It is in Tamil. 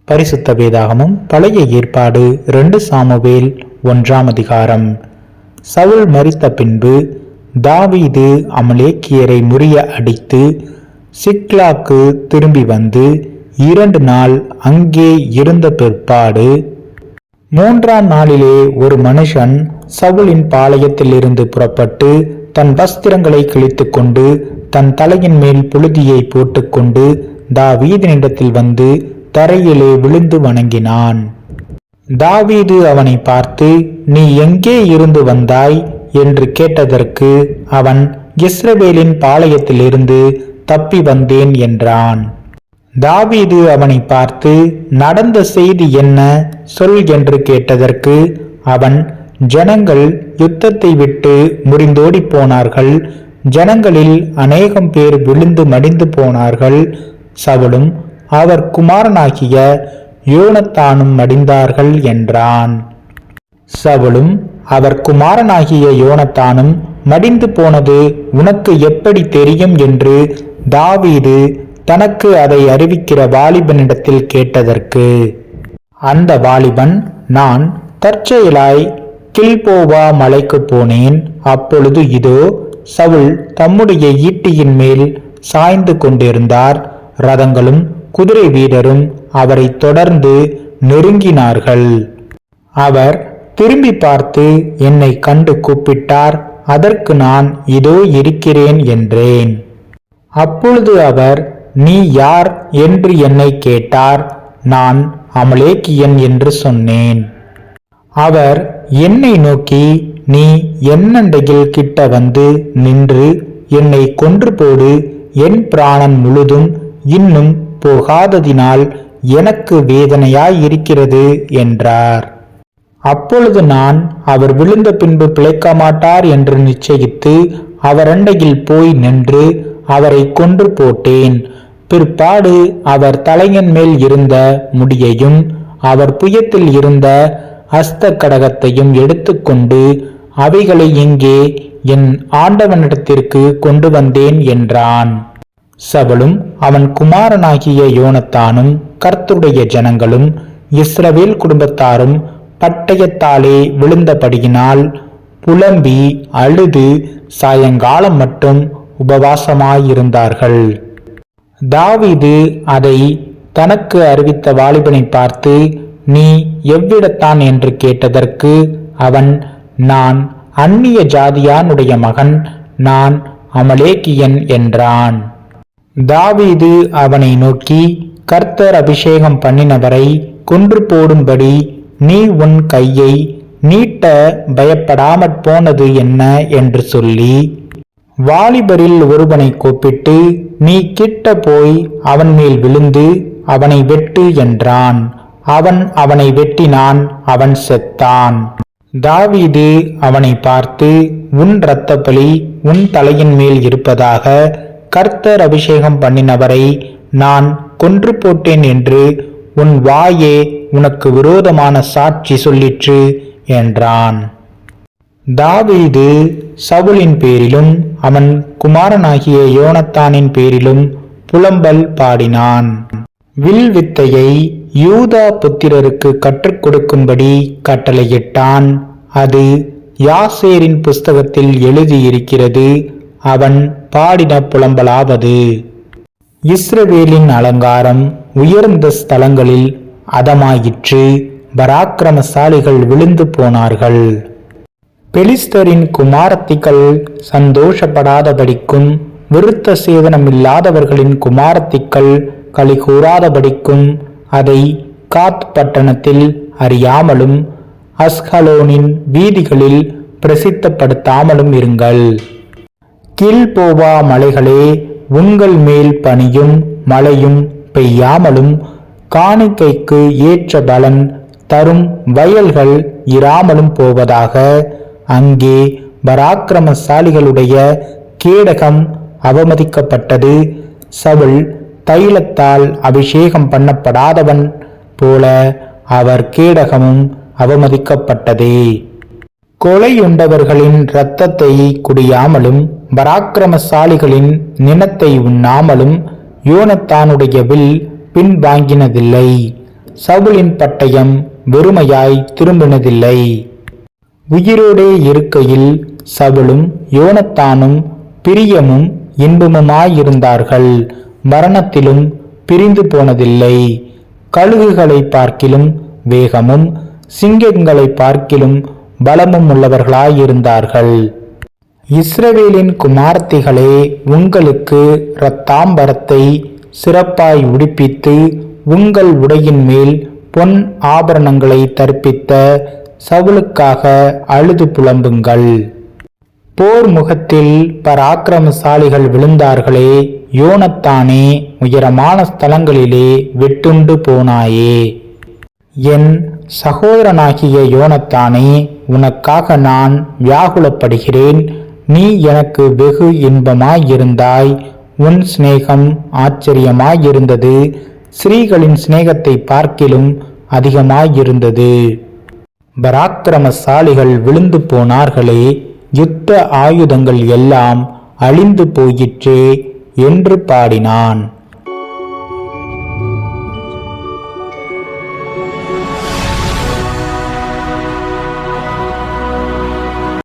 பரிசுத்த வேதாகமம் பழைய ஏற்பாடு 2 சாமுவேல் 1ஆம் அதிகாரம். சவுல் மரித்த பின்பு தாவீது அமலேக்கியரை முறிய அடித்து சிக்லாக்கு திரும்பி வந்து 2 நாள் அங்கே இருந்த பிற்பாடு 3ஆம் நாளிலே ஒரு மனுஷன் சவுலின் பாளையத்திலிருந்து புறப்பட்டு தன் வஸ்திரங்களை கிழித்து கொண்டு தன் தலையின் மேல் புழுதியை போட்டுக்கொண்டு தாவீதினிடத்தில் வந்து தரையிலே விழுந்து வணங்கினான். தாவீது அவனை பார்த்து, நீ எங்கே இருந்து வந்தாய் என்று கேட்டதற்கு அவன், இஸ்ரவேலின் பாளையத்திலிருந்து தப்பி வந்தேன் என்றான். தாவீது அவனை பார்த்து, நடந்த செய்தி என்ன சொல் என்று கேட்டதற்கு அவன், ஜனங்கள் யுத்தத்தை விட்டு முறிந்தோடி போனார்கள், ஜனங்களில் அநேகம் பேர் விழுந்து மடிந்து போனார்கள், சவுலும் அவர் குமாரனாகிய யோனத்தானும் மடிந்தார்கள் என்றான். சவுலும் அவர் குமாரனாகிய யோனத்தானும் மடிந்து போனது உனக்கு எப்படி தெரியும் என்று தாவீது தனக்கு அதை அறிவிக்கிற வாலிபனிடத்தில் கேட்டதற்கு அந்த வாலிபன், நான் தற்செயலாய் கில்போவா மலைக்கு போனேன், அப்பொழுது இதோ சவுல் தம்முடைய ஈட்டியின் மேல் சாய்ந்து கொண்டிருந்தார், ரதங்களும் குதிரை வீரரும் அவரை தொடர்ந்து நெருங்கினார்கள். அவர் திரும்பி பார்த்து என்னை கண்டு கூப்பிட்டார், அதற்கு நான் இதோ இருக்கிறேன் என்றேன். அப்பொழுது அவர், நீ யார் என்று என்னை கேட்டார். நான் அமலேக்கியன் என்று சொன்னேன். அவர் என்னை நோக்கி, நீ என்னண்டையில் கிட்ட வந்து நின்று என்னை கொன்று போடு, என் பிராணன் முழுதும் இன்னும் போகாததினால் எனக்கு வேதனையாய் இருக்கிறது என்றார். அப்பொழுது நான், அவர் விழுந்த பின்பு பிழைக்க மாட்டார் என்று நிச்சயித்து அவர் அண்டையில் போய் நின்று அவரை கொன்று போட்டேன். பிற்பாடு அவர் தலையின் மேல் இருந்த முடியையும் அவர் புயத்தில் இருந்த அஸ்த கடகத்தையும் எடுத்துக்கொண்டு அவைகளை இங்கே என் ஆண்டவனிடத்திற்கு கொண்டு வந்தேன் என்றான். சவுலும் அவன் குமாரனாகிய யோனத்தானும் கர்த்தருடைய ஜனங்களும் இஸ்ரவேல் குடும்பத்தாரும் பட்டயத்தாலே விழுந்தபடியினால் புலம்பி அழுது சாயங்காலம் மட்டும் உபவாசமாயிருந்தார்கள். தாவீது அதை தனக்கு அறிவித்த வாலிபனை பார்த்து, நீ எவ்விடத்தான் என்று கேட்டதற்கு அவன், நான் அந்நிய ஜாதியானுடைய மகன், நான் அமலேக்கியன் என்றான். தாவீது அவனை நோக்கி, கர்த்தர் அபிஷேகம் பண்ணினவரை கொன்று போடும்படி நீ உன் கையை நீட்ட பயப்படாமற் போனது என்ன என்று சொல்லி வாலிபரில் ஒருவனை கூப்பிட்டு, நீ கிட்ட போய் அவன் மேல் விழுந்து அவனை வெட்டு என்றான். அவன் அவனை வெட்டினான், அவன் செத்தான். தாவீது அவனை பார்த்து, உன் இரத்த பலி உன் தலையின் மேல் இருப்பதாக, கர்த்தர் அபிஷேகம் பண்ணினவரை நான் கொன்று போட்டேன் என்று உன் வாயே உனக்கு விரோதமான சாட்சி சொல்லிற்று என்றான். தாவீது சவுலின் பேரிலும் அவன் குமாரனாகிய யோனத்தானின் பேரிலும் புலம்பல் பாடினான். வில் வித்தையை யூதா புத்திரருக்கு கற்றுக் கொடுக்கும்படி கட்டளையிட்டான். அது யாசேரின் புஸ்தகத்தில் எழுதியிருக்கிறது. அவன் பாடின புலம்பலாவது, இஸ்ரவேலின் அலங்காரம் உயர்ந்த ஸ்தலங்களில் அதமாயிற்று, பராக்கிரமசாலிகள் விழுந்து போனார்கள். பெலிஸ்தரின் குமாரத்திகள் சந்தோஷப்படாதபடிக்கும் விருத்த சேதனமில்லாதவர்களின் குமாரத்திகள் களி கூறாதபடிக்கும் அதை காத் பட்டணத்தில் அறியாமலும் அஸ்கலோனின் வீதிகளில் பிரசித்தப்படுத்தாமலும் இருங்கள். கில்போவா மலைகளே, உங்கள் மேல் பனியும் மழையும் பெய்யாமலும் காணிக்கைக்கு ஏற்ற பலன் தரும் வயல்கள் இராமலும் போவதாக. அங்கே பராக்கிரமசாலிகளுடைய கேடகம் அவமதிக்கப்பட்டது. சவுல் தைலத்தால் அபிஷேகம் பண்ணப்படாதவன் போல அவர் கேடகமும் அவமதிக்கப்பட்டதே. கொலையுண்டவர்களின் இரத்தத்தை குடியாமலும் பராக்கிரமசாலிகளின் நினத்தை உண்ணாமலும் யோனத்தானுடைய வில் பின்வாங்கினதில்லை. சவுலின் பட்டயம் வெறுமையாய் திரும்பினதில்லை. உயிரோடே இருக்கையில் சவுலும் யோனத்தானும் பிரியமும் இன்பமுமாயிருந்தார்கள். மரணத்திலும் பிரிந்து போனதில்லை. கழுகுகளை பார்க்கிலும் வேகமும் சிங்கங்களை பார்க்கிலும் பலமும் உள்ளவர்களாயிருந்தார்கள். இஸ்ரவேலின் குமாரத்திகளே, உங்களுக்கு இரத்தாம்பரத்தை சிறப்பாய் உடுப்பித்து உங்கள் உடையின் மேல் பொன் ஆபரணங்களை தரிப்பித்த சவுலுக்காக அழுது புலம்புங்கள். போர் முகத்தில் பராக்கிரமசாலிகள் விழுந்தார்களே, யோனத்தானே, உயரமான ஸ்தலங்களிலே வெட்டுண்டு போனாயே. என் சகோதரனாகிய யோனத்தானே, உனக்காக நான் வியாகுலப்படுகிறேன். நீ எனக்கு வெகு இன்பமாயிருந்தாய். உன் சிநேகம் ஆச்சரியமாயிருந்தது. ஸ்திரீகளின் சிநேகத்தை பார்க்கிலும் அதிகமாயிருந்தது. பராக்கிரமசாலிகள் விழுந்து போனார்களே, யுத்த ஆயுதங்கள் எல்லாம் அழிந்து போயிற்றே என்று பாடினான்.